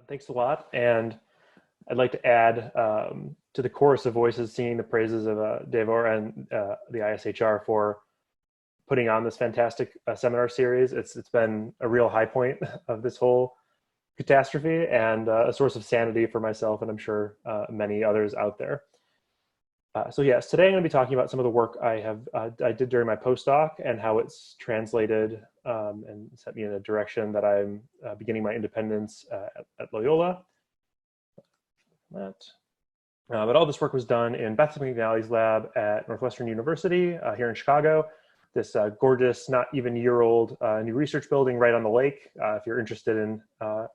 Thanks a lot. And I'd like to add to the chorus of voices singing the praises of Devor and the ISHR for putting on this fantastic seminar series. It's been a real high point of this whole catastrophe and a source of sanity for myself and I'm sure many others out there. So yes, today I'm going to be talking about some of the work I did during my postdoc and how it's translated and set me in a direction that I'm beginning my independence at Loyola. But all this work was done in Beth McNally's lab at Northwestern University here in Chicago. This gorgeous, not even year-old new research building right on the lake. If you're interested in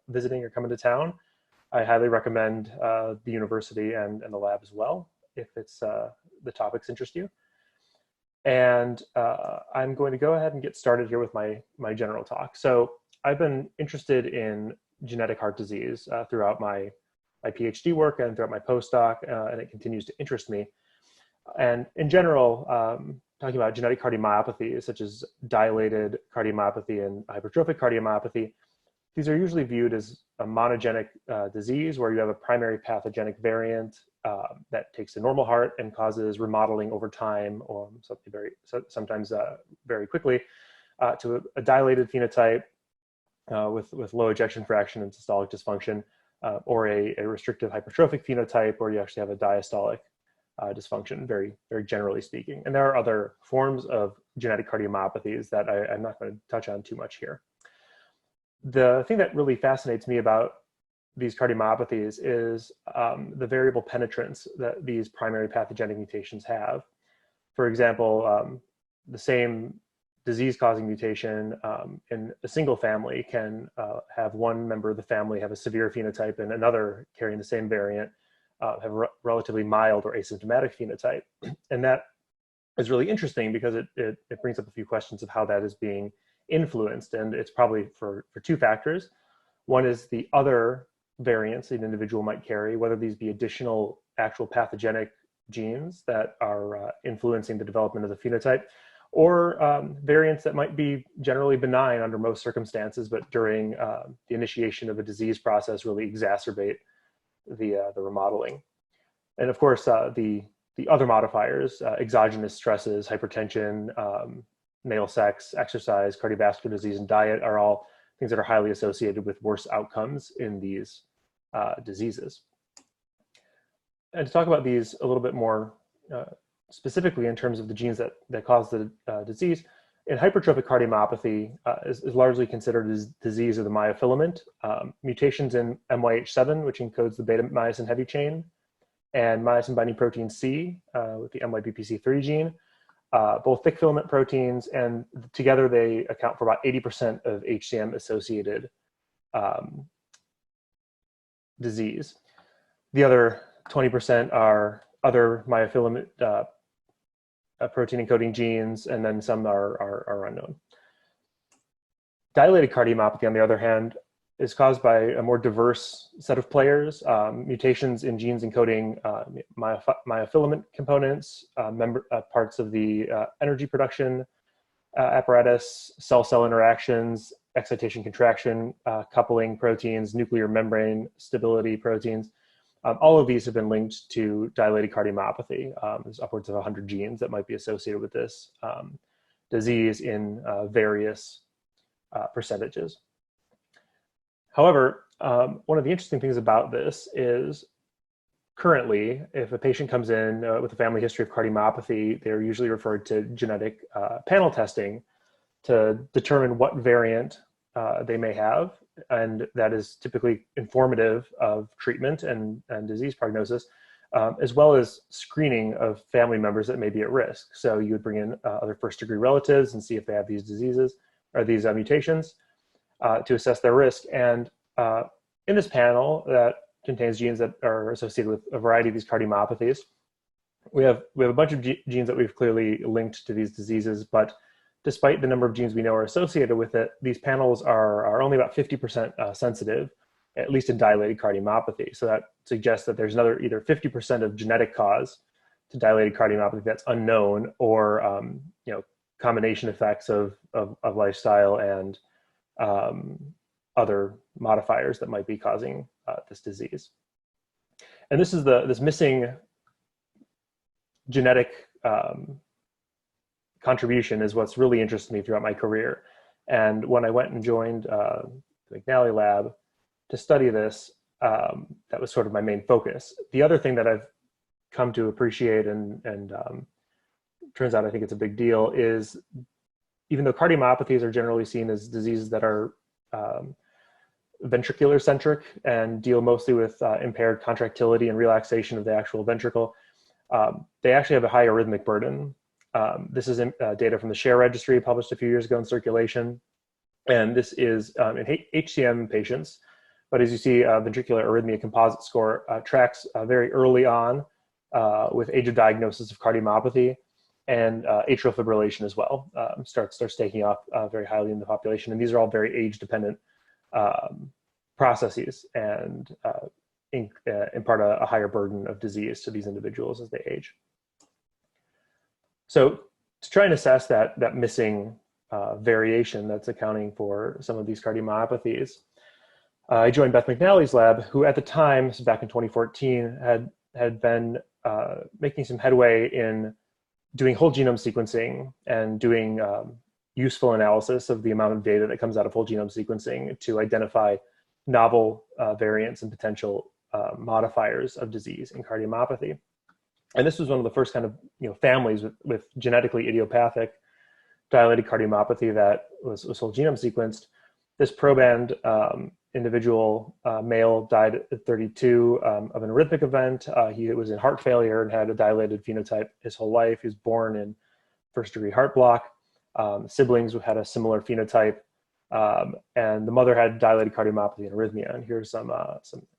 visiting or coming to town, I highly recommend the university and the lab as well, if it's the topics interest you. And I'm going to go ahead and get started here with my general talk. So I've been interested in genetic heart disease throughout my PhD work and throughout my postdoc, and it continues to interest me. And in general, talking about genetic cardiomyopathies, such as dilated cardiomyopathy and hypertrophic cardiomyopathy, these are usually viewed as a monogenic disease where you have a primary pathogenic variant that takes a normal heart and causes remodeling over time, or sometimes very quickly, to a dilated phenotype with low ejection fraction and systolic dysfunction, or a restrictive hypertrophic phenotype where you actually have a diastolic dysfunction, very generally speaking. And there are other forms of genetic cardiomyopathies that I'm not going to touch on too much here. The thing that really fascinates me about these cardiomyopathies is the variable penetrance that these primary pathogenic mutations have. For example, the same disease-causing mutation in a single family can have one member of the family have a severe phenotype and another carrying the same variant have a relatively mild or asymptomatic phenotype. And that is really interesting because it brings up a few questions of how that is being influenced. And it's probably for two factors. One is the other variants an individual might carry, whether these be additional actual pathogenic genes that are influencing the development of the phenotype, or variants that might be generally benign under most circumstances, but during the initiation of a disease process really exacerbate the remodeling. And of course, the other modifiers, exogenous stresses, hypertension, male sex, exercise, cardiovascular disease, and diet are all things that are highly associated with worse outcomes in these diseases. And to talk about these a little bit more specifically in terms of the genes that cause the disease, in hypertrophic cardiomyopathy is largely considered as disease of the myofilament. Mutations in MYH7, which encodes the beta myosin heavy chain, and myosin binding protein C with the MYBPC3 gene, both thick filament proteins, and together they account for about 80% of HCM associated disease. The other 20% are other myofilament protein encoding genes, and then some are unknown. Dilated cardiomyopathy, on the other hand, is caused by a more diverse set of players, mutations in genes encoding myofilament components, parts of the energy production apparatus, cell-cell interactions, excitation contraction, coupling proteins, nuclear membrane stability proteins. All of these have been linked to dilated cardiomyopathy. There's upwards of 100 genes that might be associated with this disease in various percentages. However, one of the interesting things about this is currently, if a patient comes in with a family history of cardiomyopathy, they're usually referred to genetic panel testing to determine what variant they may have. And that is typically informative of treatment and disease prognosis, as well as screening of family members that may be at risk. So you would bring in other first-degree relatives and see if they have these diseases or these mutations to assess their risk. And in this panel that contains genes that are associated with a variety of these cardiomyopathies, we have a bunch of genes that we've clearly linked to these diseases, but despite the number of genes we know are associated with it, these panels are only about 50% sensitive, at least in dilated cardiomyopathy. So that suggests that there's another either 50% of genetic cause to dilated cardiomyopathy that's unknown, or combination effects of lifestyle and other modifiers that might be causing this disease. And this is this missing genetic contribution is what's really interested me throughout my career. And when I went and joined the McNally lab to study this, that was sort of my main focus. The other thing that I've come to appreciate and turns out I think it's a big deal is, even though cardiomyopathies are generally seen as diseases that are ventricular centric and deal mostly with impaired contractility and relaxation of the actual ventricle, they actually have a high arrhythmic burden. This is data from the SHARE registry published a few years ago in Circulation. And this is in HCM patients. But as you see, ventricular arrhythmia composite score tracks very early on with age of diagnosis of cardiomyopathy, and atrial fibrillation as well starts taking off very highly in the population. And these are all very age-dependent processes, and impart a higher burden of disease to these individuals as they age. So to try and assess that missing variation that's accounting for some of these cardiomyopathies, I joined Beth McNally's lab, who at the time, this is back in 2014, had been making some headway in doing whole genome sequencing and doing useful analysis of the amount of data that comes out of whole genome sequencing to identify novel variants and potential modifiers of disease in cardiomyopathy. And this was one of the first kind of families with genetically idiopathic dilated cardiomyopathy that was whole genome sequenced. This proband individual, male, died at 32 of an arrhythmic event. He was in heart failure and had a dilated phenotype his whole life. He was born in first-degree heart block. Siblings had a similar phenotype, and the mother had dilated cardiomyopathy and arrhythmia. And here's some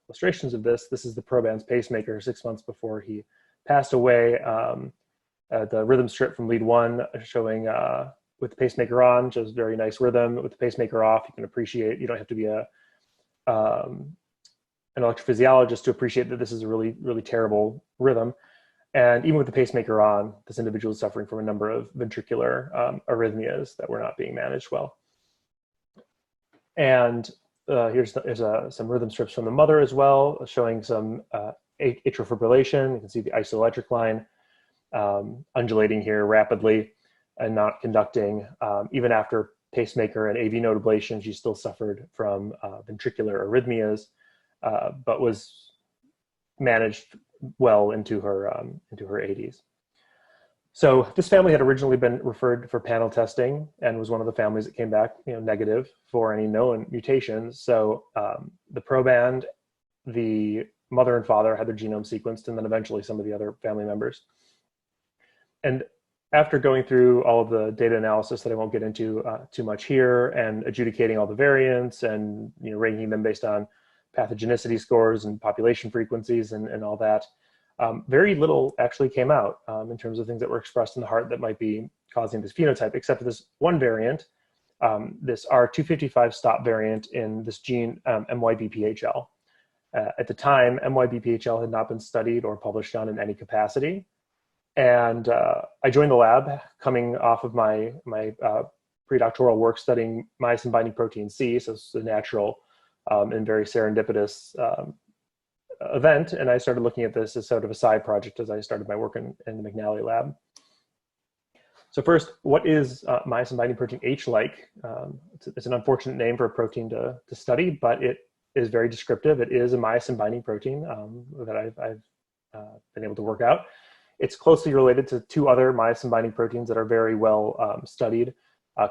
illustrations of this. This is the proband's pacemaker 6 months before he passed away. The rhythm strip from lead 1 showing with the pacemaker on, shows very nice rhythm. With the pacemaker off, you can appreciate, you don't have to be an electrophysiologist to appreciate that this is a really, really terrible rhythm. And even with the pacemaker on, this individual is suffering from a number of ventricular arrhythmias that were not being managed well. And here's some rhythm strips from the mother as well, showing some atrial fibrillation. You can see the isoelectric line undulating here rapidly and not conducting. Even after pacemaker and AV node ablation, she still suffered from ventricular arrhythmias, but was managed well into her 80s. So this family had originally been referred for panel testing and was one of the families that came back negative for any known mutations. So the proband, the mother and father had their genome sequenced, and then eventually some of the other family members. And after going through all of the data analysis that I won't get into too much here, and adjudicating all the variants and ranking them based on pathogenicity scores and population frequencies and all that, very little actually came out in terms of things that were expressed in the heart that might be causing this phenotype, except for this one variant, this R255 stop variant in this gene MYBPHL. At the time, MYBPHL had not been studied or published on in any capacity. And I joined the lab coming off of my predoctoral work studying myosin binding protein C, so it's a natural and very serendipitous event. And I started looking at this as sort of a side project as I started my work in the McNally lab. So first, what is myosin binding protein Hlike? It's an unfortunate name for a protein to study, but it is very descriptive. It is a myosin binding protein that I've been able to work out. It's closely related to two other myosin binding proteins that are very well studied.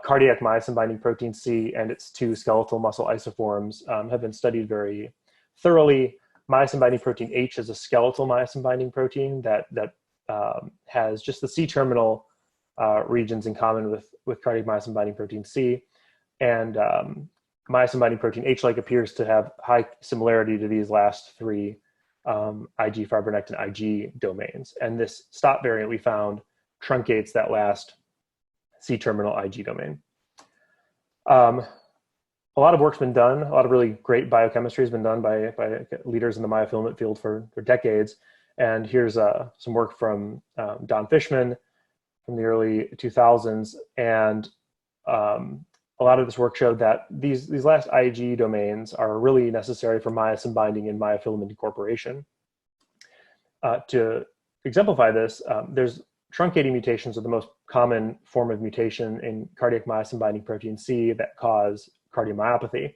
Cardiac myosin binding protein C and its two skeletal muscle isoforms have been studied very thoroughly. Myosin binding protein H is a skeletal myosin binding protein that has just the C-terminal regions in common with cardiac myosin binding protein C. And myosin binding protein H-like appears to have high similarity to these last three Ig fibronectin Ig domains. And this stop variant we found truncates that last C-terminal Ig domain. A lot of work's been done. A lot of really great biochemistry has been done by leaders in the myofilament field for decades. And here's some work from Don Fishman from the early 2000s. And a lot of this work showed that these last Ig domains are really necessary for myosin binding and myofilament incorporation. To exemplify this, there's truncating mutations are the most common form of mutation in cardiac myosin binding protein C that cause cardiomyopathy.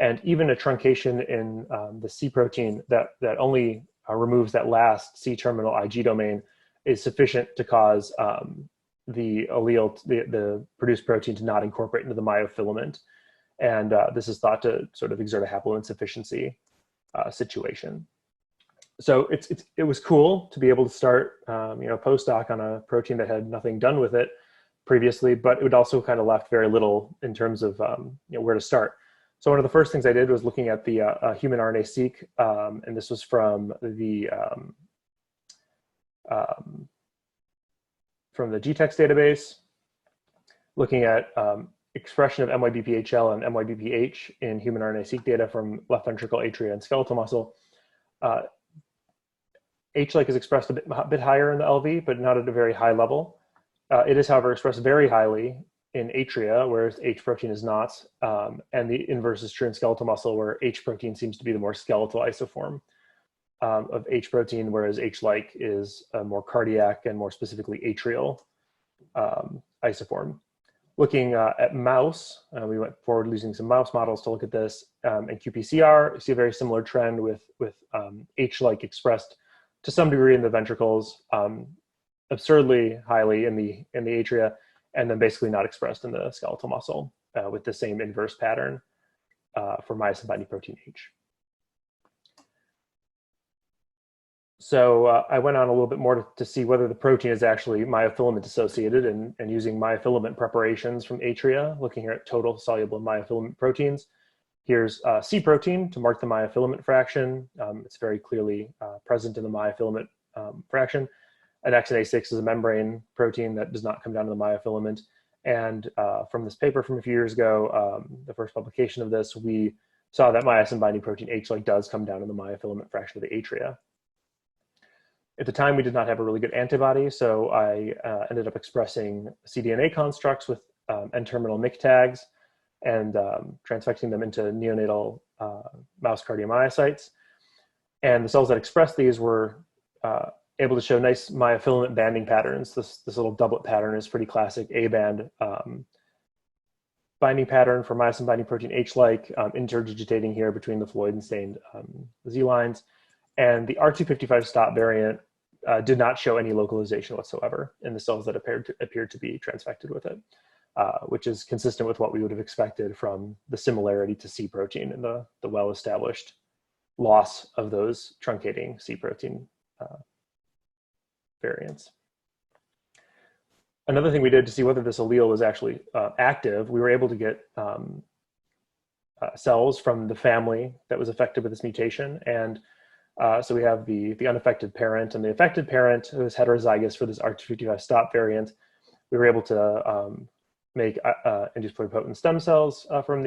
And even a truncation in the C protein that only removes that last C-terminal Ig domain is sufficient to cause the allele, the produced protein, to not incorporate into the myofilament. And this is thought to sort of exert a haploinsufficiency situation. So it was cool to be able to start postdoc on a protein that had nothing done with it previously, but it would also kind of left very little in terms of where to start. So one of the first things I did was looking at the human RNA Seek, and this was from the GTEx database, looking at expression of MYBPHL and MYBPH in human RNA Seek data from left ventricle, atria, and skeletal muscle. Hlike is expressed a bit higher in the LV, but not at a very high level. It is, however, expressed very highly in atria, whereas H protein is not. And the inverse is true in skeletal muscle, where H protein seems to be the more skeletal isoform of H protein, whereas Hlike is a more cardiac and more specifically atrial isoform. Looking at mouse, we went forward using some mouse models to look at this. In qPCR, you see a very similar trend with Hlike expressed to some degree in the ventricles, absurdly highly in the atria, and then basically not expressed in the skeletal muscle with the same inverse pattern for myosin binding protein H. So I went on a little bit more to see whether the protein is actually myofilament associated, and using myofilament preparations from atria, looking here at total soluble myofilament proteins. Here's C protein to mark the myofilament fraction. It's very clearly present in the myofilament fraction. And XNA6 is a membrane protein that does not come down to the myofilament. And from this paper from a few years ago, the first publication of this, we saw that myosin binding protein Hlike does come down in the myofilament fraction of the atria. At the time, we did not have a really good antibody, so I ended up expressing cDNA constructs with N-terminal MYC tags and transfecting them into neonatal mouse cardiomyocytes. And the cells that expressed these were able to show nice myofilament banding patterns. This little doublet pattern is pretty classic A-band binding pattern for myosin binding protein Hlike, interdigitating here between the Floyd-stained Z lines. And the R255 stop variant did not show any localization whatsoever in the cells that appeared to be transfected with it, which is consistent with what we would have expected from the similarity to C protein and the well-established loss of those truncating C protein variants. Another thing we did to see whether this allele was actually active, we were able to get cells from the family that was affected with this mutation. And so we have the unaffected parent and the affected parent who is heterozygous for this R255 stop variant. We were able to make induced pluripotent stem cells from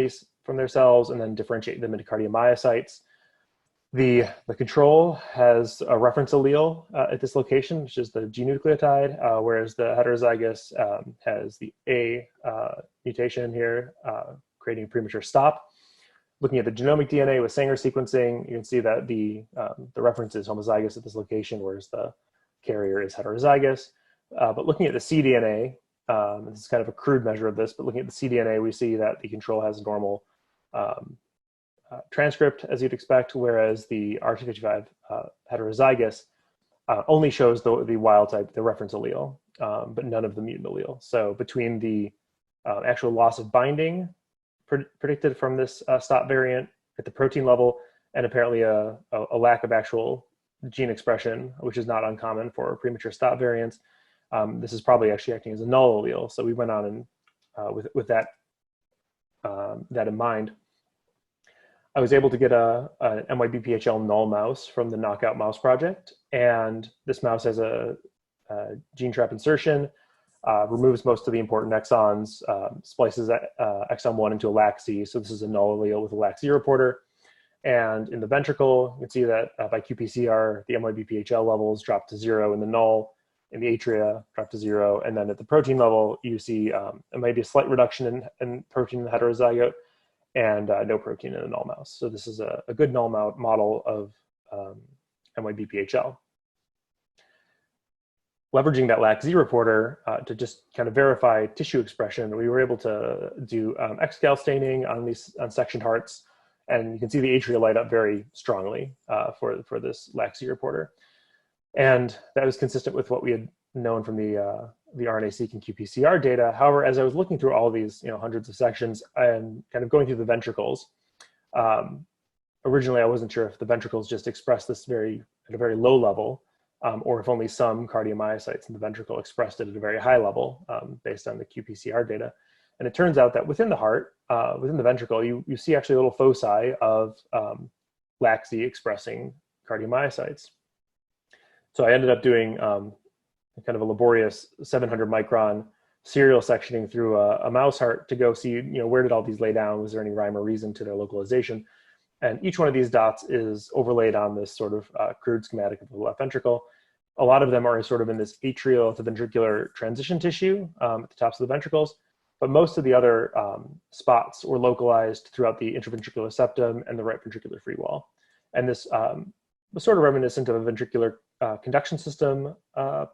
their cells and then differentiate them into cardiomyocytes. The control has a reference allele at this location, which is the G nucleotide, whereas the heterozygous has the A mutation here, creating a premature stop. Looking at the genomic DNA with Sanger sequencing, you can see that the reference is homozygous at this location, whereas the carrier is heterozygous. But looking at the cDNA, this is kind of a crude measure of this, but looking at the cDNA, we see that the control has a normal transcript, as you'd expect, whereas the R255 heterozygous only shows the wild type, the reference allele, but none of the mutant allele. So between the actual loss of binding predicted from this stop variant at the protein level, and apparently a lack of actual gene expression, which is not uncommon for premature stop variants, this is probably actually acting as a null allele. So we went on and with that in mind, I was able to get an MYBPHL null mouse from the Knockout Mouse Project. And this mouse has a gene trap insertion, removes most of the important exons, splices exon 1 into a LAC-Z. So this is a null allele with a LAC-Z reporter. And in the ventricle, you can see that by qPCR, the MYBPHL levels drop to 0 in the null, in the atria, drop to 0. And then at the protein level, you see it might be a slight reduction in protein in the heterozygote and no protein in the null mouse. So this is a good null model of MYBPHL. Leveraging that LAC-Z reporter to just kind of verify tissue expression, we were able to do XCal staining on sectioned hearts, and you can see the atria light up very strongly for this LAC-Z reporter. And that was consistent with what we had known from the RNA Seek and qPCR data. However, as I was looking through all these hundreds of sections and kind of going through the ventricles, originally I wasn't sure if the ventricles just expressed this at a very low level, or if only some cardiomyocytes in the ventricle expressed it at a very high level based on the qPCR data. And it turns out that within the heart, within the ventricle, you see actually little foci of LAC-Z expressing cardiomyocytes. So I ended up doing kind of a laborious 700 micron serial sectioning through a mouse heart to go see, where did all these lay down? Was there any rhyme or reason to their localization? And each one of these dots is overlaid on this sort of crude schematic of the left ventricle. A lot of them are sort of in this atrial to ventricular transition tissue at the tops of the ventricles, but most of the other spots were localized throughout the interventricular septum and the right ventricular free wall. And this was sort of reminiscent of a ventricular conduction system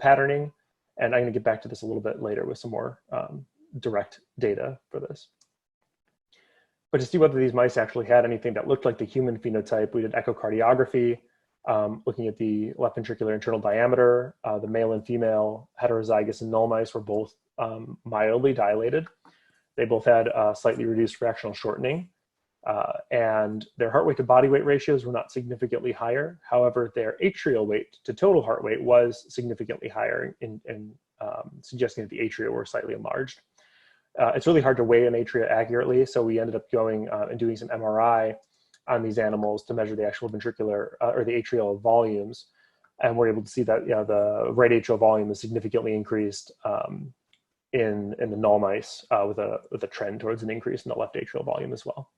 patterning. And I'm going to get back to this a little bit later with some more direct data for this. But to see whether these mice actually had anything that looked like the human phenotype, we did echocardiography, looking at the left ventricular internal diameter. The male and female heterozygous and null mice were both mildly dilated. They both had slightly reduced fractional shortening, and their heart weight to body weight ratios were not significantly higher. However, their atrial weight to total heart weight was significantly higher, in suggesting that the atria were slightly enlarged. It's really hard to weigh an atria accurately, so we ended up going and doing some MRI on these animals to measure the actual ventricular or the atrial volumes, and we're able to see that the right atrial volume is significantly increased in the null mice with a trend towards an increase in the left atrial volume as well.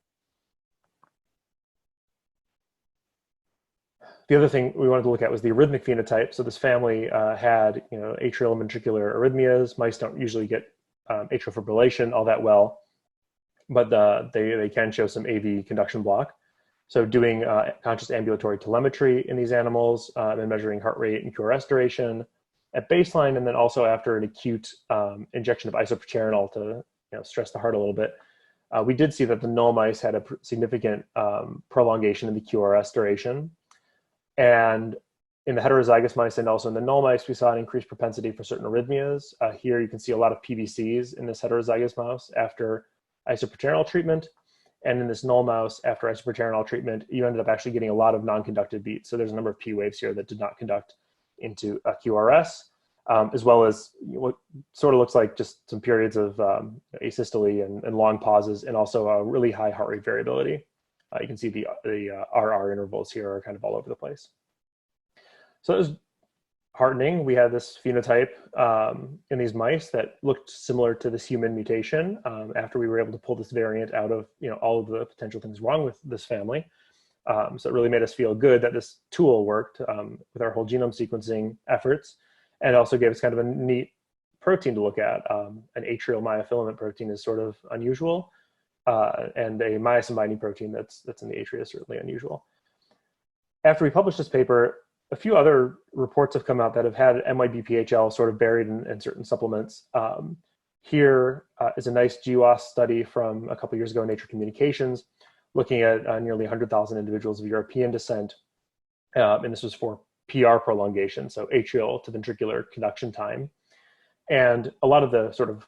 The other thing we wanted to look at was the arrhythmic phenotype. So this family had atrial and ventricular arrhythmias. Mice don't usually get atrial fibrillation all that well, but they can show some AV conduction block. So doing conscious ambulatory telemetry in these animals and measuring heart rate and QRS duration at baseline, and then also after an acute injection of isoproterenol to stress the heart a little bit, we did see that the null mice had a significant prolongation in the QRS duration. And in the heterozygous mice and also in the null mice, we saw an increased propensity for certain arrhythmias. Here you can see a lot of PVCs in this heterozygous mouse after isoproterenol treatment. And in this null mouse, after isoproterenol treatment, you ended up actually getting a lot of non-conductive beats. So there's a number of P waves here that did not conduct into a QRS, as well as what sort of looks like just some periods of asystole and long pauses, and also a really high heart rate variability. You can see the RR intervals here are kind of all over the place. So it was heartening. We had this phenotype in these mice that looked similar to this human mutation after we were able to pull this variant out of all of the potential things wrong with this family. So it really made us feel good that this tool worked with our whole genome sequencing efforts, and also gave us kind of a neat protein to look at. An atrial myofilament protein is sort of unusual, and a myosin binding protein that's in the atria is certainly unusual. After we published this paper, a few other reports have come out that have had MYBPHL sort of buried in certain supplements. Here is a nice Jiya study from a couple years ago in Nature Communications, looking at nearly 100,000 individuals of European descent. And this was for PR prolongation, so atrial to ventricular conduction time. And a lot of the sort of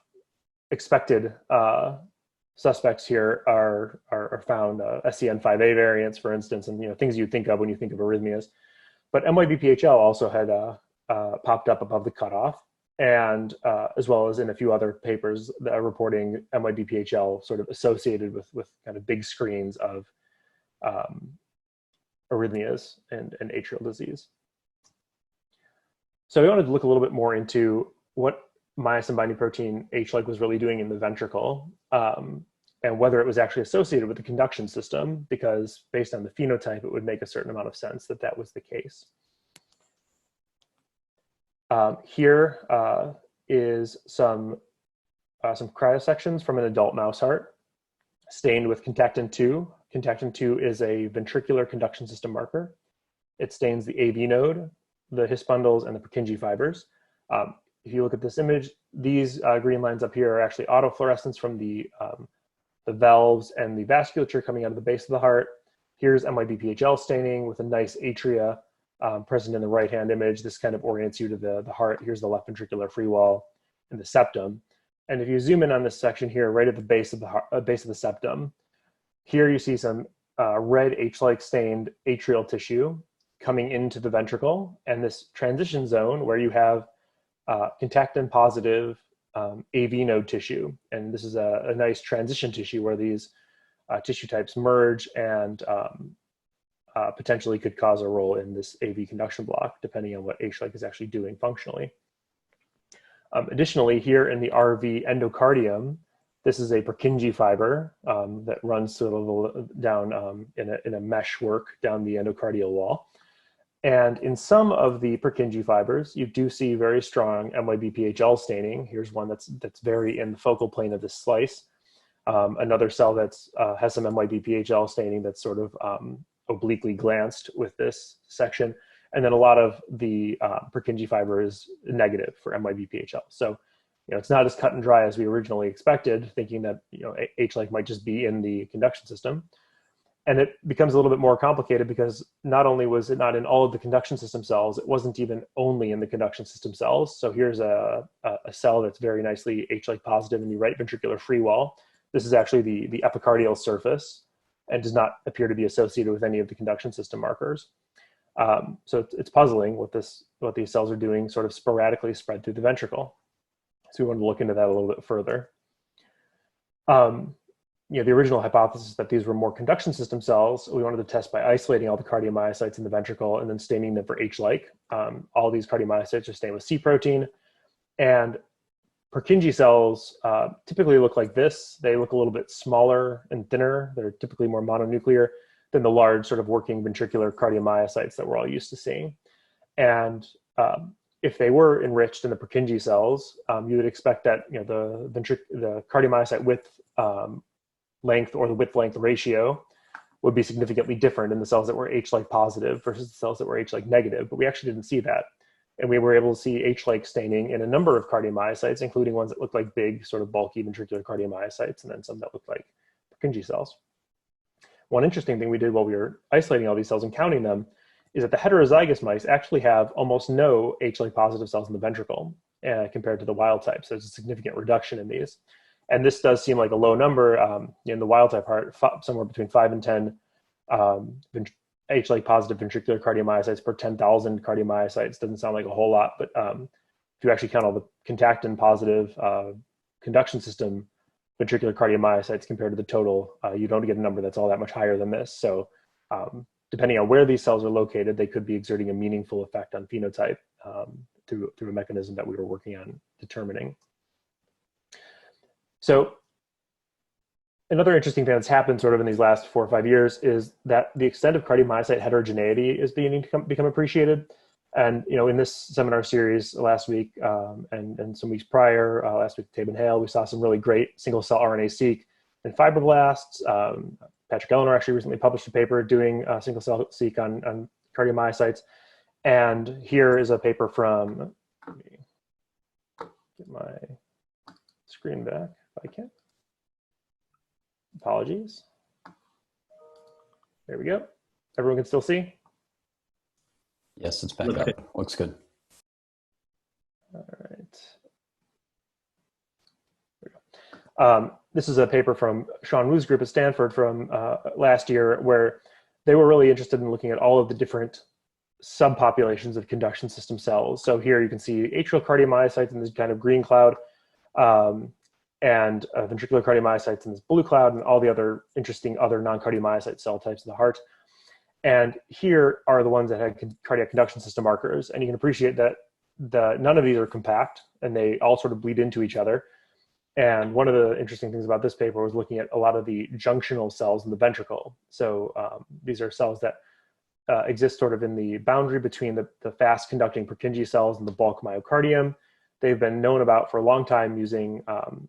expected suspects here are found, SCN5A variants, for instance, and things you think of when you think of arrhythmias. But MYBPHL also had popped up above the cutoff, and as well as in a few other papers that are reporting MYBPHL sort of associated with kind of big screens of arrhythmias and atrial disease. So we wanted to look a little bit more into what myosin binding protein Hlike was really doing in the ventricle, and whether it was actually associated with the conduction system, because based on the phenotype, it would make a certain amount of sense that that was the case. Here is some cryosections from an adult mouse heart stained with contactin 2. Contactin 2 is a ventricular conduction system marker. It stains the AV node, the His bundles, and the Purkinje fibers. If you look at this image, these green lines up here are actually autofluorescence from the valves and the vasculature coming out of the base of the heart. Here's MYBPHL staining with a nice atria present in the right-hand image. This kind of orients you to the heart. Here's the left ventricular free wall and the septum. And if you zoom in on this section here, right at the base of the septum, here you see some red H-like stained atrial tissue coming into the ventricle, and this transition zone where you have contactin positive AV node tissue. And this is a nice transition tissue where these tissue types merge and potentially could cause a role in this AV conduction block, depending on what H-like is actually doing functionally. Additionally, here in the RV endocardium, this is a Purkinje fiber that runs sort of down in a mesh work down the endocardial wall. And in some of the Purkinje fibers, you do see very strong MYBPHL staining. Here's one that's very in the focal plane of this slice. Another cell that's has some MYBPHL staining that's sort of obliquely glanced with this section. And then a lot of the Purkinje fiber is negative for MYBPHL. So, it's not as cut and dry as we originally expected, thinking that, H-like might just be in the conduction system. And it becomes a little bit more complicated because not only was it not in all of the conduction system cells, it wasn't even only in the conduction system cells. So here's a cell that's very nicely H-like positive in the right ventricular free wall. This is actually the epicardial surface and does not appear to be associated with any of the conduction system markers. So it's puzzling what these cells are doing sort of sporadically spread through the ventricle. So we wanted to look into that a little bit further. The original hypothesis that these were more conduction system cells, we wanted to test by isolating all the cardiomyocytes in the ventricle and then staining them for H-like. All these cardiomyocytes are stained with C protein, and Purkinje cells typically look like this. They look a little bit smaller and thinner. They're typically more mononuclear than the large sort of working ventricular cardiomyocytes that we're all used to seeing. And if they were enriched in the Purkinje cells, you would expect that the cardiomyocyte width length or the width-length ratio would be significantly different in the cells that were H-like positive versus the cells that were H-like negative, but we actually didn't see that. And we were able to see H-like staining in a number of cardiomyocytes, including ones that looked like big, sort of bulky ventricular cardiomyocytes, and then some that looked like Purkinje cells. One interesting thing we did while we were isolating all these cells and counting them is that the heterozygous mice actually have almost no H-like positive cells in the ventricle compared to the wild type. So there's a significant reduction in these. And this does seem like a low number in the wild type heart, somewhere between 5 and 10 H-like positive ventricular cardiomyocytes per 10,000 cardiomyocytes. Doesn't sound like a whole lot, but if you actually count all the contactin positive conduction system ventricular cardiomyocytes compared to the total, you don't get a number that's all that much higher than this. So depending on where these cells are located, they could be exerting a meaningful effect on phenotype through a mechanism that we were working on determining. So another interesting thing that's happened sort of in these last 4 or 5 years is that the extent of cardiomyocyte heterogeneity is beginning to become appreciated. And in this seminar series last week and some weeks prior, last week with Tabin Hale, we saw some really great single-cell RNA Seek in fibroblasts. Patrick Eleanor actually recently published a paper doing single-cell Seek on cardiomyocytes. And here is a paper from, let me get my screen back. I can. Apologies. There we go. Everyone can still see? Yes, it's back up. Looks good. All right. There we go. This is a paper from Sean Wu's group at Stanford from last year, where they were really interested in looking at all of the different subpopulations of conduction system cells. So here you can see atrial cardiomyocytes in this kind of green cloud, and ventricular cardiomyocytes in this blue cloud, and all the other interesting non-cardiomyocyte cell types of the heart. And here are the ones that had cardiac conduction system markers. And you can appreciate that none of these are compact, and they all sort of bleed into each other. And one of the interesting things about this paper was looking at a lot of the junctional cells in the ventricle. So these are cells that exist sort of in the boundary between the fast conducting Purkinje cells and the bulk myocardium. They've been known about for a long time using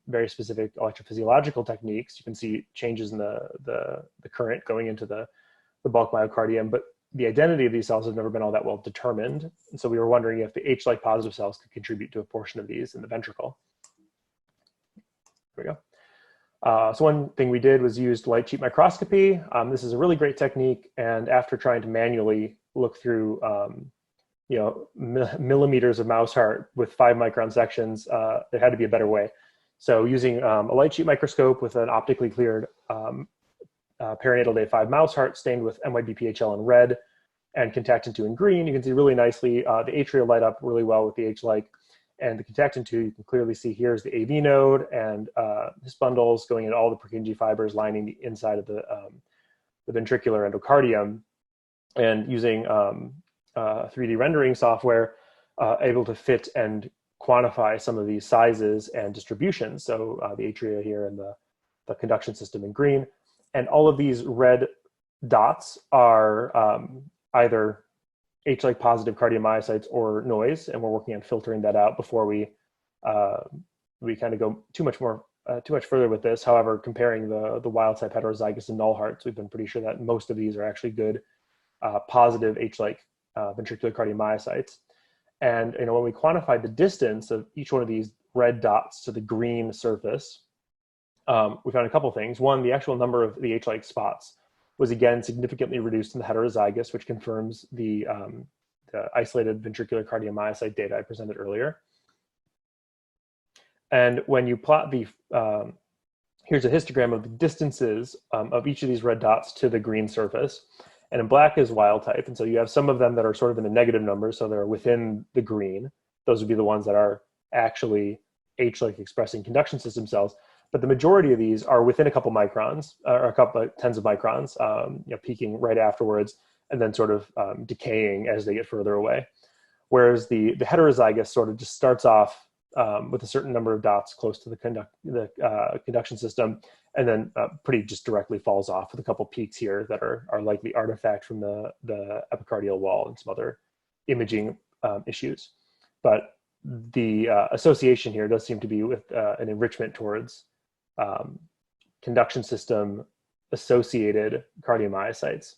very specific electrophysiological techniques. You can see changes in the current going into the bulk myocardium, but the identity of these cells has never been all that well determined. And so we were wondering if the Hlike positive cells could contribute to a portion of these in the ventricle. Here we go. So one thing we did was use light sheet microscopy. This is a really great technique. And after trying to manually look through millimeters of mouse heart with 5 micron sections, there had to be a better way. So using a light sheet microscope with an optically cleared perinatal day 5 mouse heart stained with MYBPHL in red and contactin 2 in green, you can see really nicely the atria light up really well with the Hlike. And the contactin 2, you can clearly see here's the AV node and his bundles going into all the Purkinje fibers lining the inside of the ventricular endocardium. And using 3D rendering software, able to fit and quantify some of these sizes and distributions. So the atria here and the conduction system in green. And all of these red dots are either Hlike positive cardiomyocytes or noise, and we're working on filtering that out before we kind of go too much further with this. However, comparing the wild type heterozygous and null hearts, we've been pretty sure that most of these are actually good positive Hlike ventricular cardiomyocytes. And when we quantified the distance of each one of these red dots to the green surface, we found a couple things. One, the actual number of the Hlike spots was again significantly reduced in the heterozygous, which confirms the isolated ventricular cardiomyocyte data I presented earlier. And when you plot here's a histogram of the distances of each of these red dots to the green surface. And in black is wild type. And so you have some of them that are sort of in the negative numbers, so they're within the green. Those would be the ones that are actually Hlike expressing conduction system cells. But the majority of these are within a couple microns, or a couple tens of microns, peaking right afterwards, and then sort of decaying as they get further away. Whereas the heterozygous sort of just starts off with a certain number of dots close to the conduction system, and then pretty just directly falls off with a couple peaks here that are likely artifact from the epicardial wall and some other imaging issues. But the association here does seem to be with an enrichment towards conduction system associated cardiomyocytes,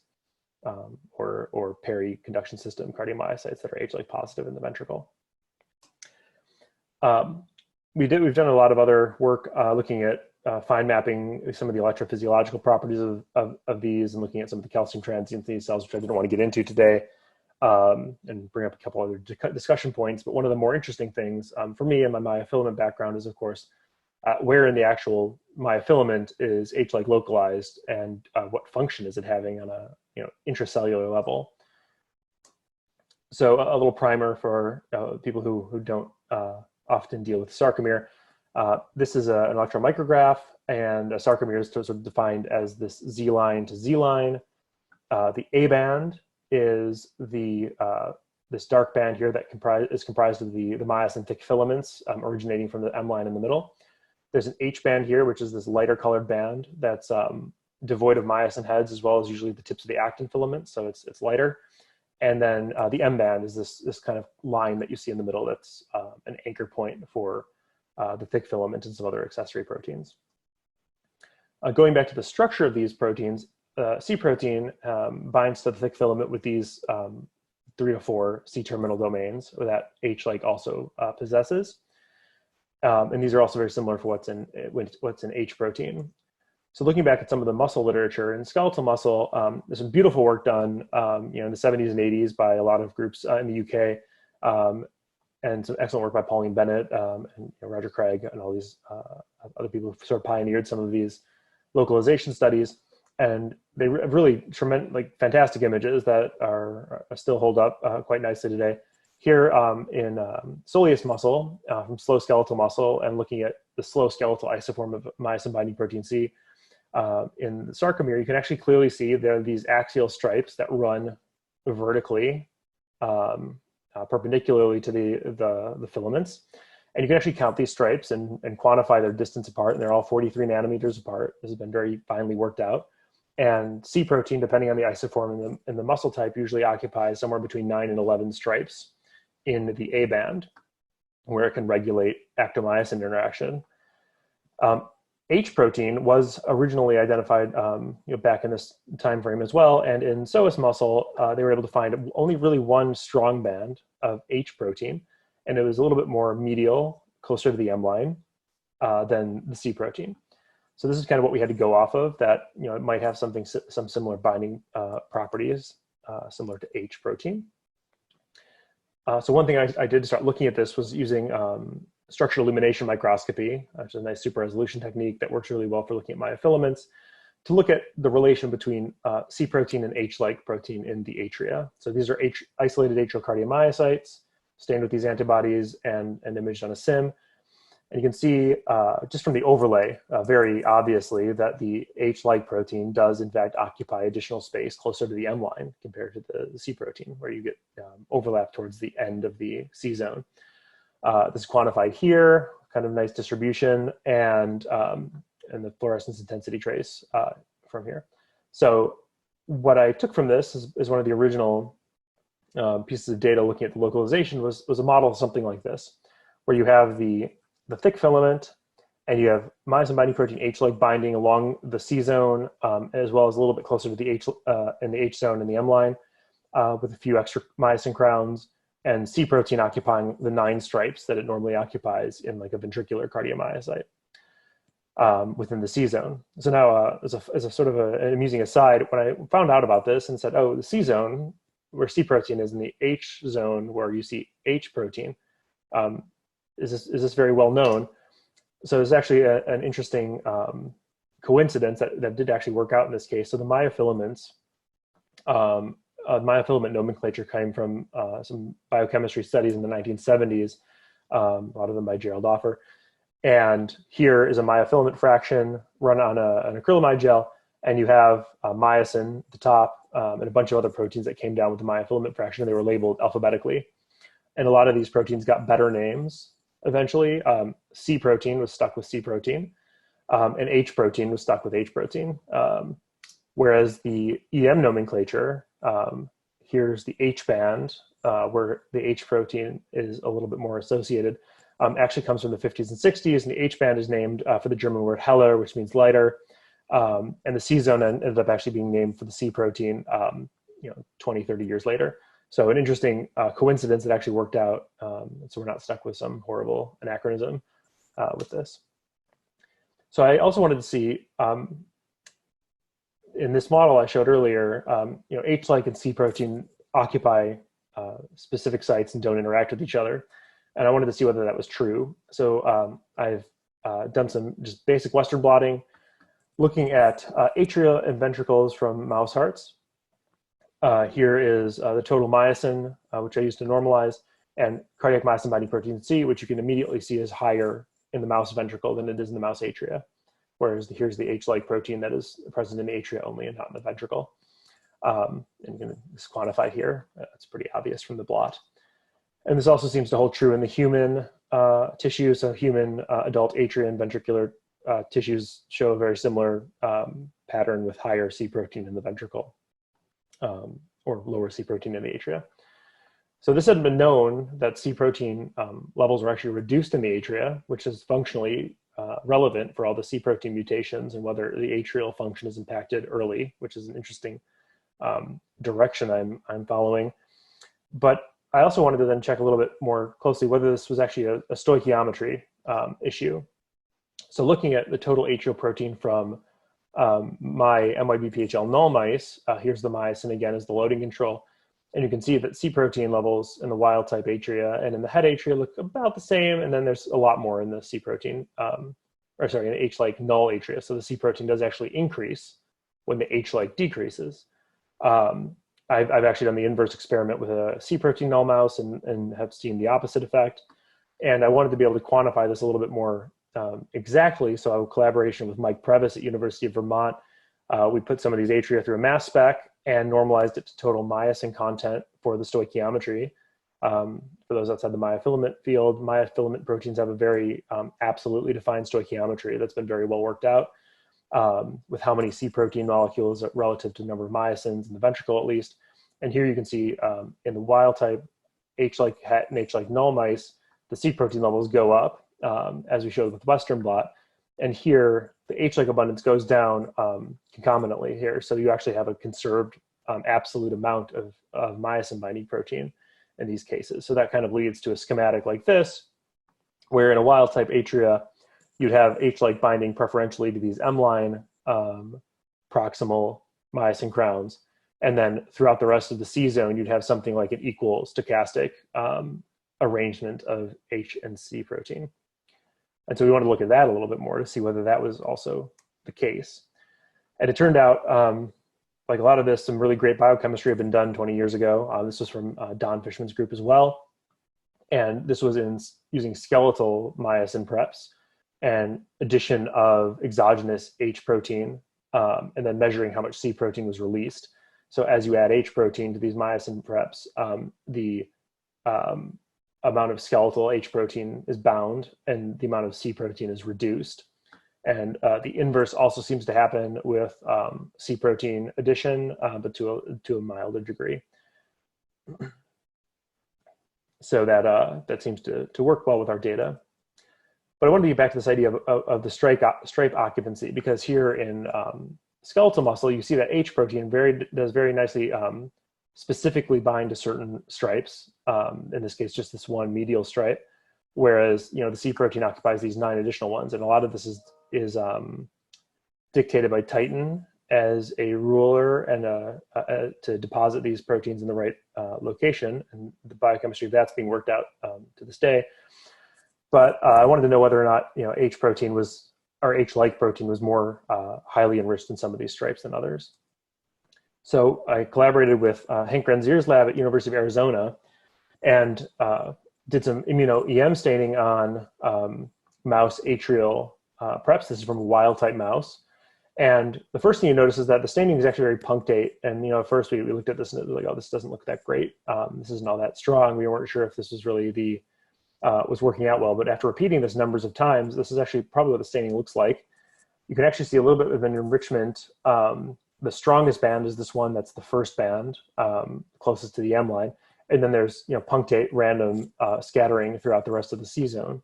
or peri-conduction system cardiomyocytes that are Hlike positive in the ventricle. We've done a lot of other work looking at fine mapping some of the electrophysiological properties of these, and looking at some of the calcium transients in these cells, which I didn't want to get into today, and bring up a couple other discussion points. But one of the more interesting things for me and my myofilament background is, of course, where in the actual myofilament is Hlike localized, and what function is it having on a intracellular level. So a little primer for people who don't often deal with sarcomere. This is an electron micrograph, and a sarcomere is sort of defined as this Z line to Z line. The A band is this dark band here that is comprised of the myosin thick filaments originating from the M line in the middle. There's an H band here, which is this lighter colored band that's devoid of myosin heads, as well as usually the tips of the actin filaments, so it's lighter. And then the M band is this kind of line that you see in the middle that's an anchor point for the thick filament and some other accessory proteins. Going back to the structure of these proteins, C protein binds to the thick filament with these 3 to 4 C-terminal domains that Hlike also possesses. And these are also very similar for what's in H protein. So looking back at some of the muscle literature, in skeletal muscle, there's some beautiful work done in the 70s and 80s by a lot of groups in the UK, and some excellent work by Pauline Bennett and Roger Craig and all these other people who sort of pioneered some of these localization studies. And they have really tremendous, fantastic images that are still hold up quite nicely today. Here in soleus muscle, from slow skeletal muscle, and looking at the slow skeletal isoform of myosin binding protein C, in the sarcomere, you can actually clearly see there are these axial stripes that run vertically, perpendicularly to the filaments. And you can actually count these stripes and quantify their distance apart, and they're all 43 nanometers apart. This has been very finely worked out. And C protein, depending on the isoform and the muscle type, usually occupies somewhere between 9 and 11 stripes in the A band, where it can regulate actomyosin interaction. H protein was originally identified back in this time frame as well. And in psoas muscle, they were able to find only really one strong band of H protein. And it was a little bit more medial, closer to the M line than the C protein. So this is kind of what we had to go off of, that it might have some similar binding properties similar to H protein. So one thing I did start looking at this was using structural illumination microscopy, which is a nice super resolution technique that works really well for looking at myofilaments, to look at the relation between C protein and H-like protein in the atria. So these are isolated atrial cardiomyocytes, stained with these antibodies and imaged on a SIM. And you can see just from the overlay, very obviously, that the H-like protein does in fact occupy additional space closer to the M line compared to the C protein, where you get overlap towards the end of the C zone. This is quantified here, kind of nice distribution, and the fluorescence intensity trace from here. So what I took from this is one of the original pieces of data looking at the localization was a model of something like this, where you have the thick filament, and you have myosin binding protein H-like binding along the C zone, as well as a little bit closer to the H in the H zone in the M line, with a few extra myosin crowns, and C protein occupying the 9 stripes that it normally occupies in like a ventricular cardiomyocyte within the C zone. So now, as a sort of an amusing aside, when I found out about this and said, oh, the C zone, where C protein is, in the H zone where you see H protein, is this very well known? So it's actually an interesting coincidence that did actually work out in this case. So the myofilaments, myofilament nomenclature came from some biochemistry studies in the 1970s, a lot of them by Gerald Offer. And here is a myofilament fraction run on an acrylamide gel, and you have myosin at the top and a bunch of other proteins that came down with the myofilament fraction, and they were labeled alphabetically. And a lot of these proteins got better names eventually. C protein was stuck with C protein, and H protein was stuck with H protein. Whereas the EM nomenclature, here's the H band, where the H protein is a little bit more associated, actually comes from the 50s and 60s, and the H band is named for the German word heller, which means lighter, and the C zone ended up actually being named for the C protein 20, 30 years later. So an interesting coincidence that actually worked out, so we're not stuck with some horrible anachronism with this. So I also wanted to see, in this model I showed earlier, H-like and C protein occupy specific sites and don't interact with each other. And I wanted to see whether that was true. So I've done some just basic Western blotting, looking at atria and ventricles from mouse hearts. Here is the total myosin, which I used to normalize, and cardiac myosin binding protein C, which you can immediately see is higher in the mouse ventricle than it is in the mouse atria. Whereas here's the H-like protein that is present in the atria only and not in the ventricle. And it's quantified here. It's pretty obvious from the blot. And this also seems to hold true in the human tissue. So human adult atria and ventricular tissues show a very similar pattern with higher C protein in the ventricle, or lower C protein in the atria. So this had been known that C protein levels were actually reduced in the atria, which is functionally relevant for all the C protein mutations and whether the atrial function is impacted early, which is an interesting direction I'm following. But I also wanted to then check a little bit more closely whether this was actually a stoichiometry issue. So looking at the total atrial protein from my MYBPHL null mice, here's the myosin again as the loading control. And you can see that C protein levels in the wild type atria and in the het atria look about the same. And then there's a lot more in the C protein, in the H-like null atria. So the C protein does actually increase when the H-like decreases. I've actually done the inverse experiment with a C protein null mouse and have seen the opposite effect. And I wanted to be able to quantify this a little bit more exactly. So in collaboration with Mike Previs at University of Vermont, we put some of these atria through a mass spec and normalized it to total myosin content for the stoichiometry. For those outside the myofilament field, myofilament proteins have a very absolutely defined stoichiometry that's been very well worked out. with how many C protein molecules relative to the number of myosins in the ventricle at least. And here you can see in the wild type H-like het and H-like null mice, the C protein levels go up, as we showed with the Western blot. And here, the H-like abundance goes down concomitantly here. So you actually have a conserved absolute amount of myosin binding protein in these cases. So that kind of leads to a schematic like this, where in a wild type atria, you'd have H-like binding preferentially to these M-line proximal myosin crowns. And then throughout the rest of the C zone, you'd have something like an equal stochastic arrangement of H and C protein. And so we wanted to look at that a little bit more to see whether that was also the case. And it turned out, like a lot of this, some really great biochemistry had been done 20 years ago. This was from Don Fishman's group as well. And this was in using skeletal myosin preps and addition of exogenous H protein, and then measuring how much C protein was released. So as you add H protein to these myosin preps, the amount of skeletal H protein is bound and the amount of C protein is reduced. And the inverse also seems to happen with C protein addition, but to a milder degree. So that seems to work well with our data. But I wanted to get back to this idea of the stripe occupancy, because here in skeletal muscle, you see that H protein does very nicely specifically bind to certain stripes. In this case, just this one medial stripe, whereas the C protein occupies these 9 additional ones, and a lot of this is dictated by titin as a ruler and to deposit these proteins in the right location, and the biochemistry of that's being worked out to this day. But I wanted to know whether or not H protein was, or H-like protein was more highly enriched in some of these stripes than others. So I collaborated with Henk Renzier's lab at University of Arizona and did some ImmunoEM staining on mouse atrial preps. This is from a wild type mouse. And the first thing you notice is that the staining is actually very punctate. And at first we looked at this and it was like, oh, this doesn't look that great. This isn't all that strong. We weren't sure if this was really was working out well. But after repeating this numbers of times, this is actually probably what the staining looks like. You can actually see a little bit of an enrichment. The strongest band is this one. That's the first band, closest to the M line. And then there's punctate random scattering throughout the rest of the C zone.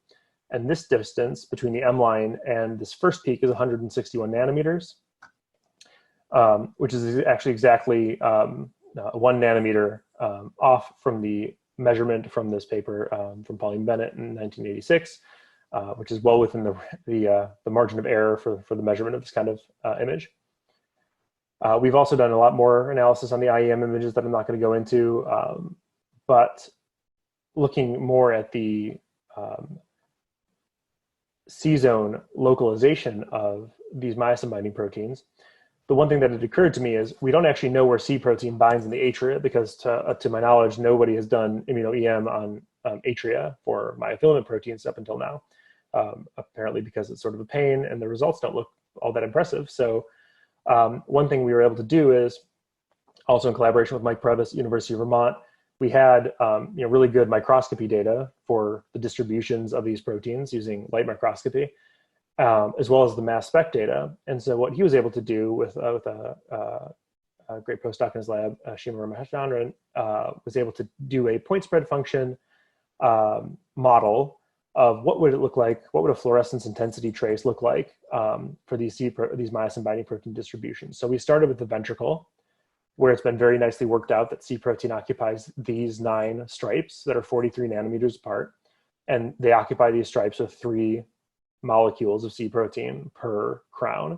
And this distance between the M line and this first peak is 161 nanometers, which is actually exactly 1 nanometer off from the measurement from this paper from Pauline Bennett in 1986, which is well within the margin of error for the measurement of this kind of image. We've also done a lot more analysis on the IEM images that I'm not going to go into, but looking more at the C-zone localization of these myosin binding proteins, the one thing that had occurred to me is we don't actually know where C protein binds in the atria, because to my knowledge, nobody has done ImmunoEM on atria for myofilament proteins up until now, apparently because it's sort of a pain and the results don't look all that impressive. So one thing we were able to do is, also in collaboration with Mike Previs, University of Vermont, we had really good microscopy data for the distributions of these proteins using light microscopy, as well as the mass spec data. And so what he was able to do with a great postdoc in his lab, Shima Ramachandran, was able to do a point spread function model of what would it look like, what would a fluorescence intensity trace look like for these myosin binding protein distributions. So we started with the ventricle, where it's been very nicely worked out that C protein occupies these 9 stripes that are 43 nanometers apart. And they occupy these stripes with 3 molecules of C protein per crown.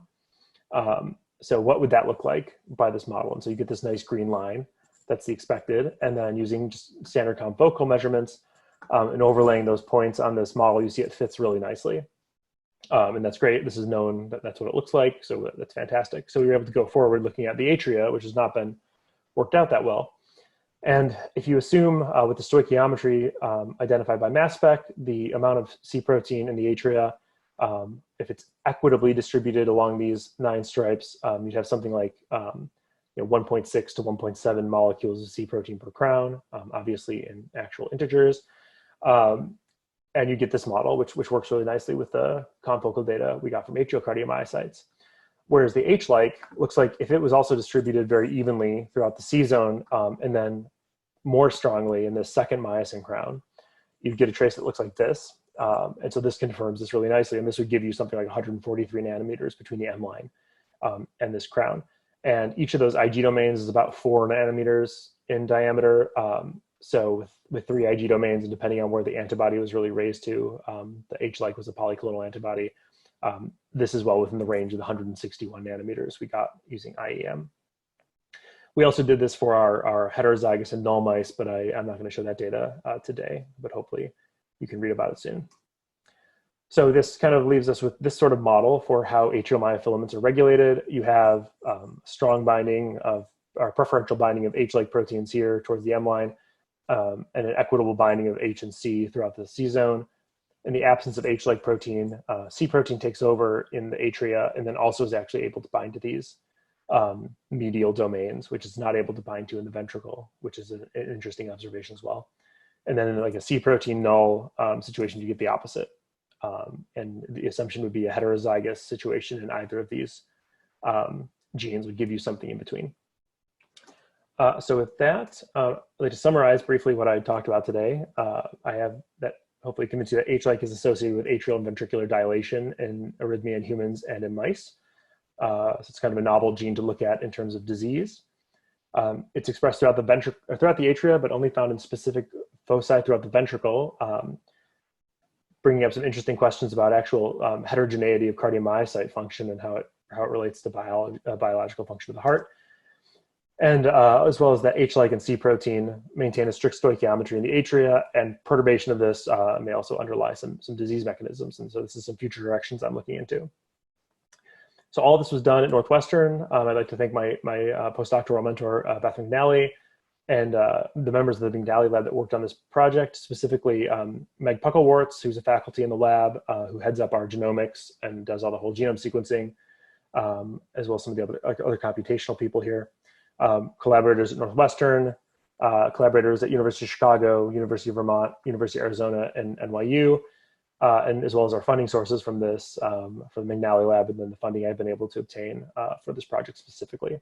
So what would that look like by this model? And so you get this nice green line, that's the expected. And then using just standard confocal measurements and overlaying those points on this model, you see it fits really nicely. And that's great. This is known that that's what it looks like. So that's fantastic. So we were able to go forward looking at the atria, which has not been worked out that well. And if you assume with the stoichiometry identified by mass spec, the amount of C protein in the atria, if it's equitably distributed along these 9 stripes, you'd have something like 1.6 to 1.7 molecules of C protein per crown, obviously in actual integers. And you get this model, which works really nicely with the confocal data we got from atrial cardiomyocytes. Whereas the Hlike looks like if it was also distributed very evenly throughout the C zone, and then more strongly in the second myosin crown, you'd get a trace that looks like this. And so this confirms this really nicely. And this would give you something like 143 nanometers between the M line and this crown. And each of those Ig domains is about 4 nanometers in diameter. So with 3 Ig domains, and depending on where the antibody was really raised to, the Hlike was a polyclonal antibody. This is well within the range of the 161 nanometers we got using IEM. We also did this for our heterozygous and null mice, but I'm not going to show that data today, but hopefully you can read about it soon. So this kind of leaves us with this sort of model for how atrial myofilaments are regulated. You have strong binding of, or preferential binding of H-like proteins here towards the M line, and an equitable binding of H and C throughout the C zone. In the absence of H-like protein, C protein takes over in the atria and then also is actually able to bind to these medial domains, which it's not able to bind to in the ventricle, which is an interesting observation as well. And then in like a C protein null situation, you get the opposite. And the assumption would be a heterozygous situation in either of these genes would give you something in between. So with that, I'd like to summarize briefly what I talked about today. I have that hopefully convince you that H-like is associated with atrial and ventricular dilation in arrhythmia in humans and in mice. So it's kind of a novel gene to look at in terms of disease. It's expressed throughout the atria, but only found in specific foci throughout the ventricle, bringing up some interesting questions about actual heterogeneity of cardiomyocyte function and how it relates to biological function of the heart. And as well as that H-like and C protein maintain a strict stoichiometry in the atria, and perturbation of this may also underlie some disease mechanisms. And so this is some future directions I'm looking into. So all this was done at Northwestern. I'd like to thank my postdoctoral mentor, Beth McNally, and the members of the McNally lab that worked on this project, specifically Meg Pucklewartz, who's a faculty in the lab, who heads up our genomics and does all the whole genome sequencing, as well as some of the other computational people here. Collaborators at Northwestern, collaborators at University of Chicago, University of Vermont, University of Arizona, and NYU, and as well as our funding sources from this, from the McNally lab, and then the funding I've been able to obtain for this project specifically.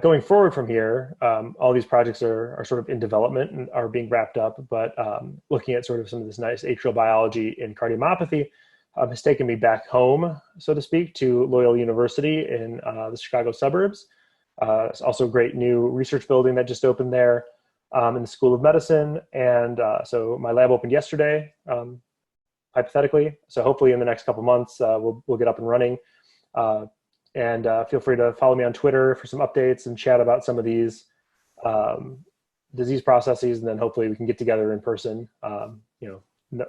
Going forward from here, all these projects are sort of in development and are being wrapped up, but looking at sort of some of this nice atrial biology in cardiomyopathy has taken me back home, so to speak, to Loyola University in the Chicago suburbs. It's also a great new research building that just opened there in the School of Medicine. And so my lab opened yesterday, hypothetically. So hopefully in the next couple months, we'll get up and running. And feel free to follow me on Twitter for some updates and chat about some of these disease processes. And then hopefully we can get together in person,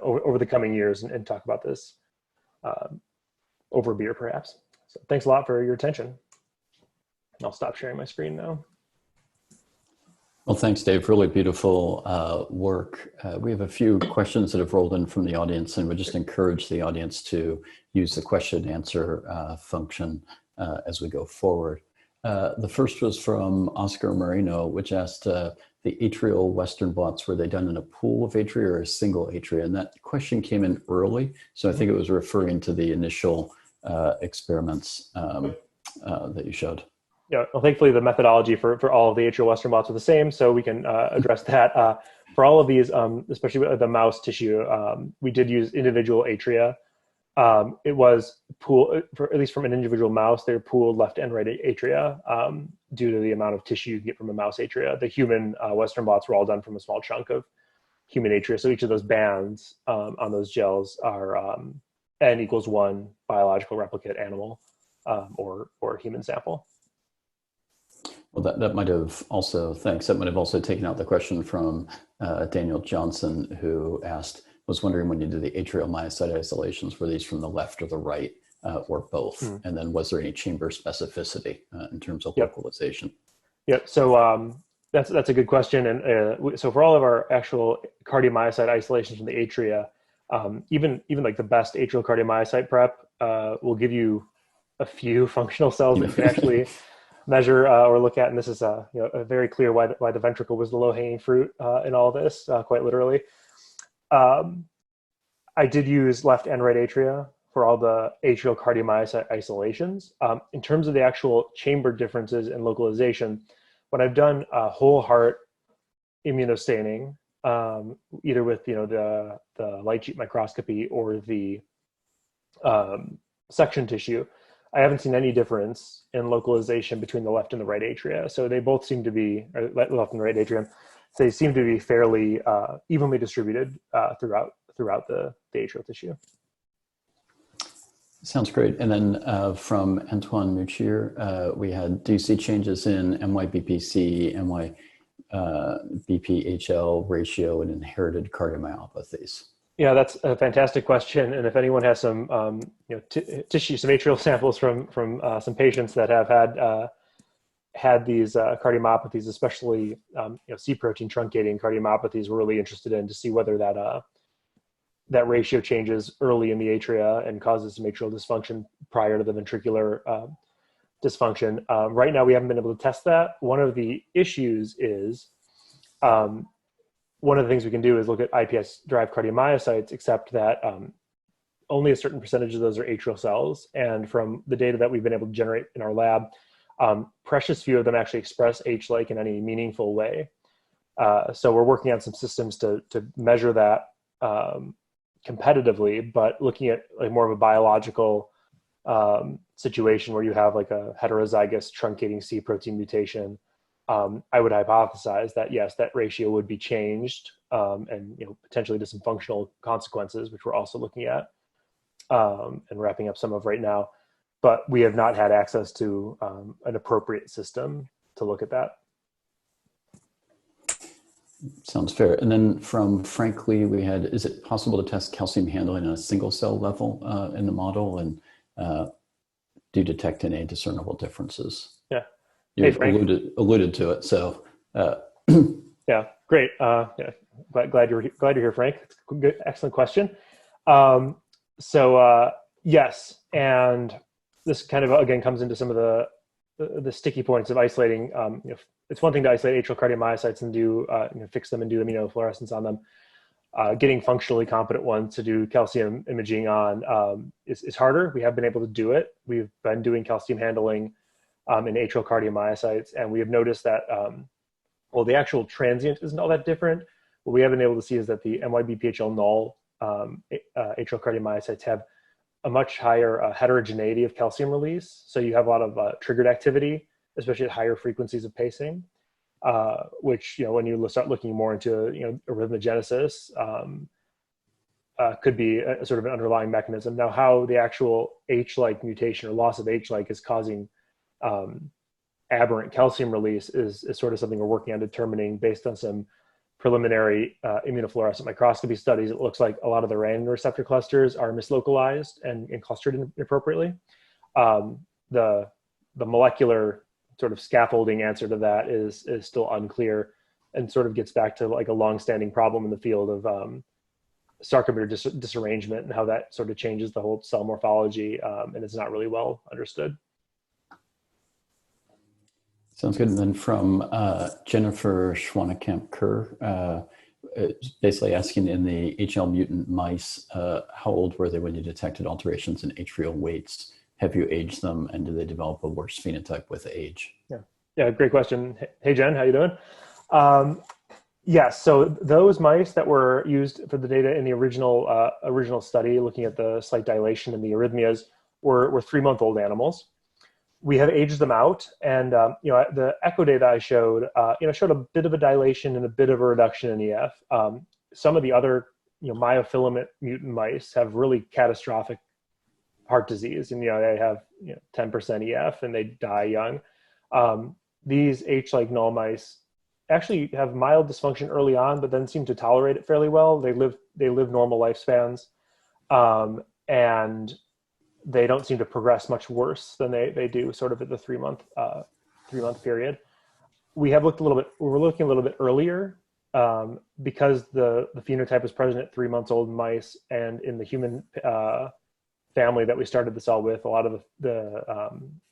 over the coming years and talk about this over a beer, perhaps. So thanks a lot for your attention. I'll stop sharing my screen now. Well, thanks, Dave. Really beautiful work. We have a few questions that have rolled in from the audience, and we just encourage the audience to use the question and answer function as we go forward. The first was from Oscar Marino, which asked the atrial western blots, were they done in a pool of atria or a single atria? And that question came in early, so I think it was referring to the initial experiments that you showed. Yeah, well, thankfully the methodology for all of the atrial western blots are the same, so we can address that. For all of these, especially with the mouse tissue, we did use individual atria. It was pooled, at least from an individual mouse, they're pooled left and right atria due to the amount of tissue you get from a mouse atria. The human western blots were all done from a small chunk of human atria, so each of those bands on those gels are N equals 1 biological replicate animal or human sample. Well, that might have also, thanks, that might have also taken out the question from Daniel Johnson, who asked, was wondering when you did the atrial myocyte isolations, were these from the left or the right or both? And then was there any chamber specificity in terms of localization? Yep, so that's a good question. And so for all of our actual cardiomyocyte isolations from the atria, even like the best atrial cardiomyocyte prep will give you a few functional cells that you can actually measure or look at, and this is very clear why the ventricle was the low-hanging fruit in all this, quite literally. I did use left and right atria for all the atrial cardiomyocyte isolations. In terms of the actual chamber differences and localization, when I've done whole heart immunostaining, either with the light sheet microscopy or the section tissue, I haven't seen any difference in localization between the left and the right atria. So they both seem to be, or left and right atrium, they seem to be fairly evenly distributed throughout the atrial tissue. Sounds great. And then from Antoine Muchier, we had, do you see changes in MYBPC, MYBPHL ratio in inherited cardiomyopathies? Yeah, that's a fantastic question. And if anyone has some tissue, some atrial samples from some patients that have had these cardiomyopathies, especially C protein truncating cardiomyopathies, we're really interested in to see whether that ratio changes early in the atria and causes some atrial dysfunction prior to the ventricular dysfunction. Right now, we haven't been able to test that. One of the issues is, one of the things we can do is look at iPS-derived cardiomyocytes, except that only a certain percentage of those are atrial cells. And from the data that we've been able to generate in our lab, precious few of them actually express Hlike in any meaningful way. So we're working on some systems to measure that competitively, but looking at like more of a biological situation where you have like a heterozygous truncating C protein mutation, I would hypothesize that yes, that ratio would be changed, and potentially to some functional consequences, which we're also looking at and wrapping up some of right now. But we have not had access to an appropriate system to look at that. Sounds fair. And then from Frank Lee, we had, is it possible to test calcium handling on a single cell level in the model? And do you detect any discernible differences? Yeah. You alluded to it. So yeah, great. Yeah, glad you're here, Frank. It's a good, excellent question. Yes, and this kind of again comes into some of the sticky points of isolating. It's one thing to isolate atrial cardiomyocytes and do fix them and do immunofluorescence on them. Getting functionally competent ones to do calcium imaging on is harder. We have been able to do it. We've been doing calcium handling in atrial cardiomyocytes, and we have noticed that well, the actual transient isn't all that different. What we have been able to see is that the MYBPHL null atrial cardiomyocytes have a much higher heterogeneity of calcium release. So you have a lot of triggered activity, especially at higher frequencies of pacing, which, when you start looking more into, arrhythmogenesis, could be a sort of an underlying mechanism. Now, how the actual Hlike mutation or loss of Hlike is causing aberrant calcium release is sort of something we're working on determining based on some preliminary immunofluorescent microscopy studies. It looks like a lot of the renin receptor clusters are mislocalized and clustered inappropriately. The molecular sort of scaffolding answer to that is still unclear, and sort of gets back to like a long-standing problem in the field of sarcomere disarrangement and how that sort of changes the whole cell morphology, and it's not really well understood. Sounds good. And then from Jennifer Schwanekamp-Kerr, basically asking, in the HL mutant mice, how old were they when you detected alterations in atrial weights? Have you aged them, and do they develop a worse phenotype with age? Yeah, great question. Hey, Jen, how you doing? Yes, so those mice that were used for the data in the original study, looking at the slight dilation in the arrhythmias, were 3-month-old animals. We have aged them out, and the echo data I showed, showed a bit of a dilation and a bit of a reduction in EF. Some of the other, myofilament mutant mice have really catastrophic heart disease, and they have 10% EF and they die young. These Hlike null mice actually have mild dysfunction early on, but then seem to tolerate it fairly well. They live normal lifespans, and they don't seem to progress much worse than they do sort of at the 3-month period. We're looking a little bit earlier, because the phenotype is present at 3 months old in mice, and in the human family that we started this all with, a lot of the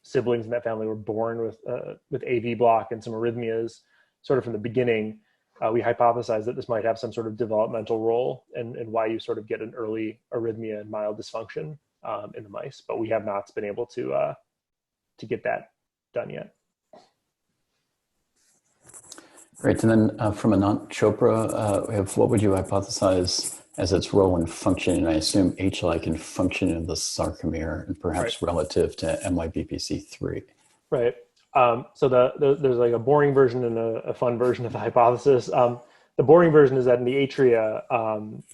siblings in that family were born with AV block and some arrhythmias sort of from the beginning. We hypothesized that this might have some sort of developmental role and why you sort of get an early arrhythmia and mild dysfunction. in the mice, but we have not been able to get that done yet. Great. And then from Anant Chopra, we have, what would you hypothesize as its role in functioning? And I assume H-like in functioning of the sarcomere, and perhaps relative to MYBPC3. Right. So there's like a boring version and a fun version of the hypothesis. The boring version is that in the atria,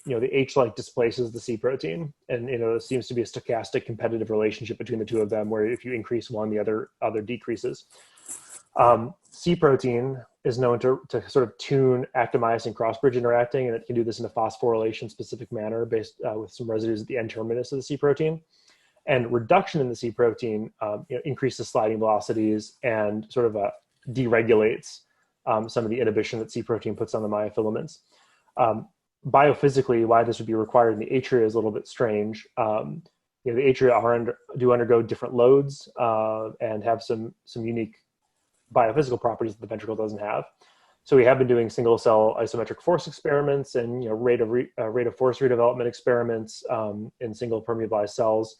the H-like displaces the C protein, and there seems to be a stochastic competitive relationship between the two of them, where if you increase one, the other decreases. C protein is known to sort of tune actin-myosin cross-bridge interacting, and it can do this in a phosphorylation specific manner based with some residues at the N-terminus of the C protein. And reduction in the C protein increases sliding velocities and sort of deregulates some of the inhibition that C protein puts on the myofilaments. Biophysically, why this would be required in the atria is a little bit strange. The atria do undergo different loads and have some unique biophysical properties that the ventricle doesn't have. So we have been doing single cell isometric force experiments and rate of force redevelopment experiments in single permeabilized cells.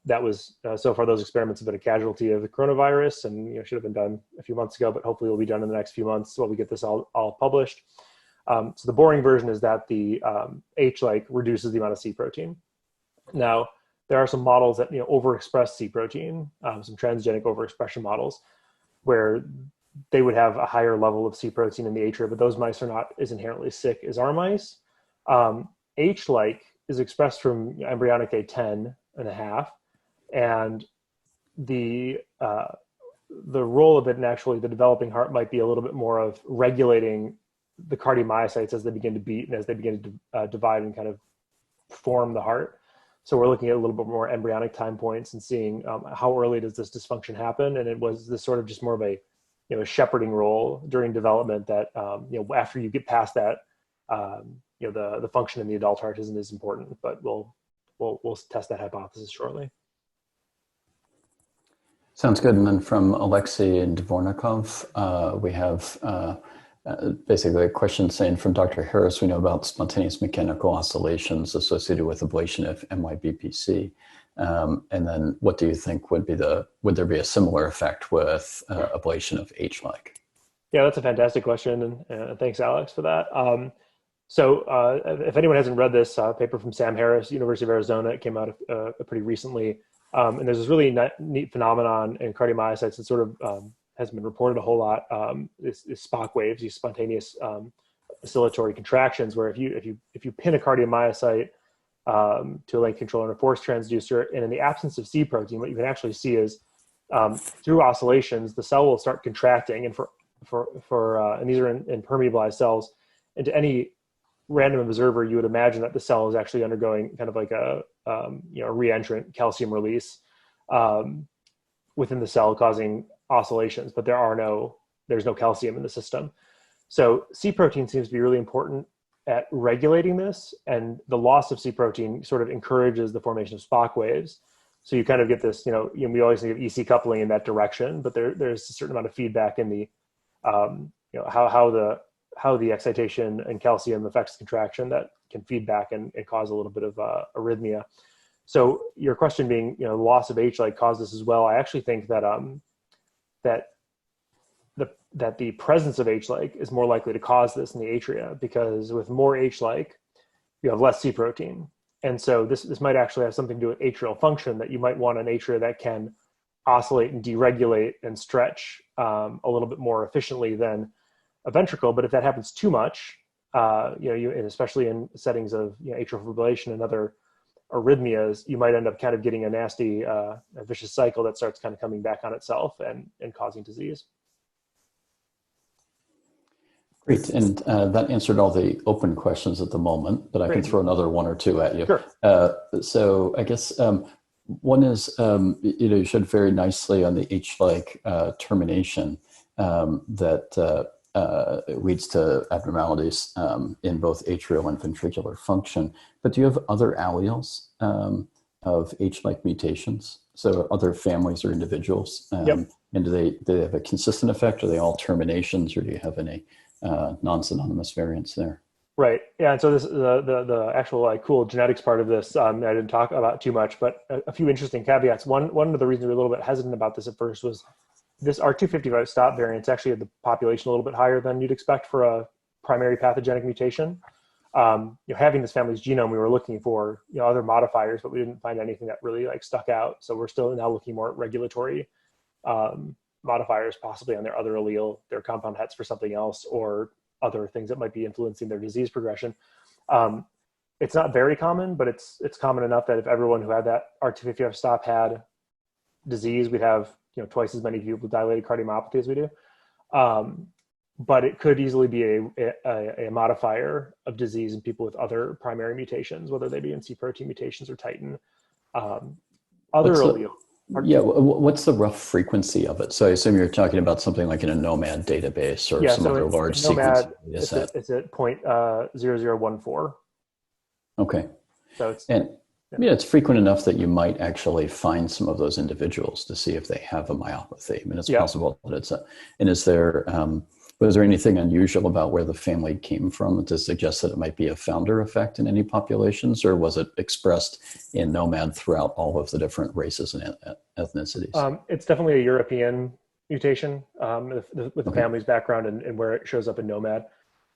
That was so far those experiments have been a casualty of the coronavirus, and should have been done a few months ago, but hopefully will be done in the next few months while we get this all published. So the boring version is that the H-like reduces the amount of C protein. Now there are some models that overexpress C protein, some transgenic overexpression models, where they would have a higher level of C protein in the atria, but those mice are not as inherently sick as our mice. H-like is expressed from embryonic day 10 and a half, and the role of it in actually the developing heart might be a little bit more of regulating the cardiomyocytes as they begin to beat and as they begin to divide and kind of form the heart. So we're looking at a little bit more embryonic time points and seeing how early does this dysfunction happen, and it was this sort of just more of a a shepherding role during development that after you get past that the function in the adult heart isn't as important, but we'll test that hypothesis shortly. Sounds good. And then from Alexei and Dvornikov, we have basically a question saying, from Dr. Harris, we know about spontaneous mechanical oscillations associated with ablation of MYBPC. And then what do you think would there be a similar effect with ablation of H-like? Yeah, that's a fantastic question. And thanks, Alex, for that. So if anyone hasn't read this paper from Sam Harris, University of Arizona, it came out pretty recently. And there's this really neat phenomenon in cardiomyocytes that sort of hasn't been reported a whole lot. Is Spock waves, these spontaneous oscillatory contractions, where if you pin a cardiomyocyte to a link controller and a force transducer, and in the absence of C protein, what you can actually see is through oscillations, the cell will start contracting, and and these are in permeabilized cells, and to any random observer, you would imagine that the cell is actually undergoing kind of like a reentrant calcium release within the cell, causing oscillations, but there's no calcium in the system. So C protein seems to be really important at regulating this, and the loss of C protein sort of encourages the formation of Spock waves. So you kind of get this, we always think of EC coupling in that direction, but there's a certain amount of feedback in the, how the excitation and calcium affects contraction that can feed back and cause a little bit of arrhythmia. So your question being, the loss of H-like caused this as well. I actually think that that the presence of H-like is more likely to cause this in the atria, because with more H-like, you have less C protein. And so this might actually have something to do with atrial function, that you might want an atria that can oscillate and deregulate and stretch a little bit more efficiently than a ventricle. But if that happens too much, and especially in settings of atrial fibrillation and other arrhythmias, you might end up kind of getting a nasty, a vicious cycle that starts kind of coming back on itself and causing disease. Great, and that answered all the open questions at the moment, but I can throw another one or two at you. Sure. So I guess one is, you showed very nicely on the H-like termination that leads to abnormalities in both atrial and ventricular function. But do you have other alleles of H-like mutations? So other families or individuals? Yep. And do they have a consistent effect? Are they all terminations, or do you have any non-synonymous variants there? Right. Yeah. And so this the actual like cool genetics part of this I didn't talk about too much, but a few interesting caveats. One of the reasons we were a little bit hesitant about this at first was this R255 stop variant actually had the population a little bit higher than you'd expect for a primary pathogenic mutation. Having this family's genome, we were looking for other modifiers, but we didn't find anything that really like stuck out. So we're still now looking more at regulatory modifiers, possibly on their other allele, their compound hets for something else, or other things that might be influencing their disease progression. It's not very common, but it's common enough that if everyone who had that R255 stop had disease, we'd have twice as many people with dilated cardiomyopathy as we do. But it could easily be a modifier of disease in people with other primary mutations, whether they be in C protein mutations or Titin. Other alleles. Yeah, what's the rough frequency of it? So I assume you're talking about something like in a NOMAD database or some other large sequence. It's at 0.0014. Okay. So it's it's frequent enough that you might actually find some of those individuals to see if they have a myopathy. I mean, it's possible that it's and is there, was there anything unusual about where the family came from to suggest that it might be a founder effect in any populations, or was it expressed in NOMAD throughout all of the different races and ethnicities? It's definitely a European mutation with the family's background and where it shows up in NOMAD.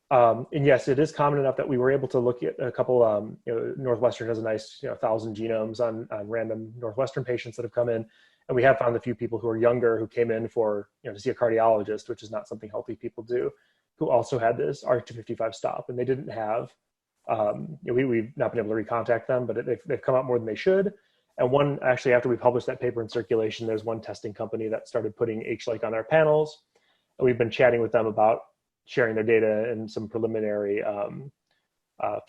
And yes, it is common enough that we were able to look at a couple, Northwestern has a nice 1,000 genomes on random Northwestern patients that have come in. And we have found a few people who are younger who came in for, to see a cardiologist, which is not something healthy people do, who also had this R255 stop. And they didn't have, we've not been able to recontact them, but they've come out more than they should. And one, actually, after we published that paper in Circulation, there's one testing company that started putting Hlike on their panels. And we've been chatting with them about sharing their data, and some preliminary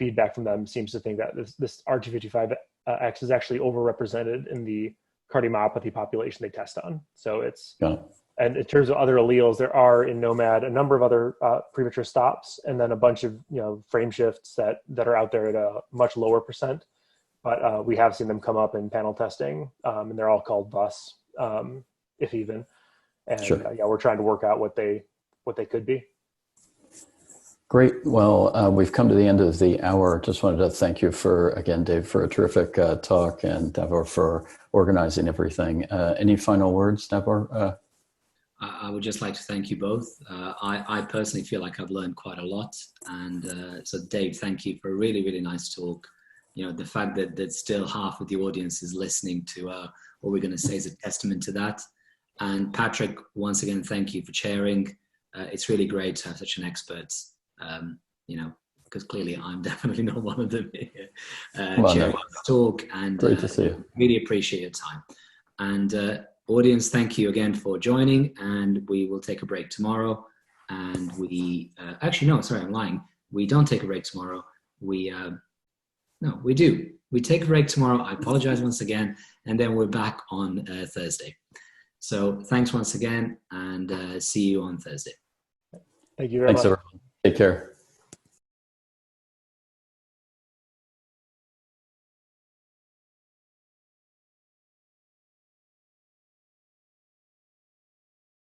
feedback from them seems to think that this R255X is actually overrepresented in the cardiomyopathy population they test on. So and in terms of other alleles, there are in NOMAD a number of other premature stops, and then a bunch of frame shifts that are out there at a much lower percent. But we have seen them come up in panel testing, and they're all called BUS, if even. And we're trying to work out what they could be. Great. Well, we've come to the end of the hour. Just wanted to thank you again, Dave, for a terrific talk, and Davor for organizing everything. Any final words, Davor? I would just like to thank you both. I personally feel like I've learned quite a lot. And so Dave, thank you for a really, really nice talk. The fact that still half of the audience is listening to what we're going to say is a testament to that. And Patrick, once again, thank you for chairing. It's really great to have such an expert, because clearly I'm definitely not one of them here. Chairing the talk, and great to see you. Really appreciate your time. And audience, thank you again for joining, and we will take a break tomorrow. And I'm lying. We don't take a break tomorrow. We do. We take a break tomorrow. I apologize once again, and then we're back on Thursday. So thanks once again, and see you on Thursday. Thank you very much. Thanks, everyone. Take care.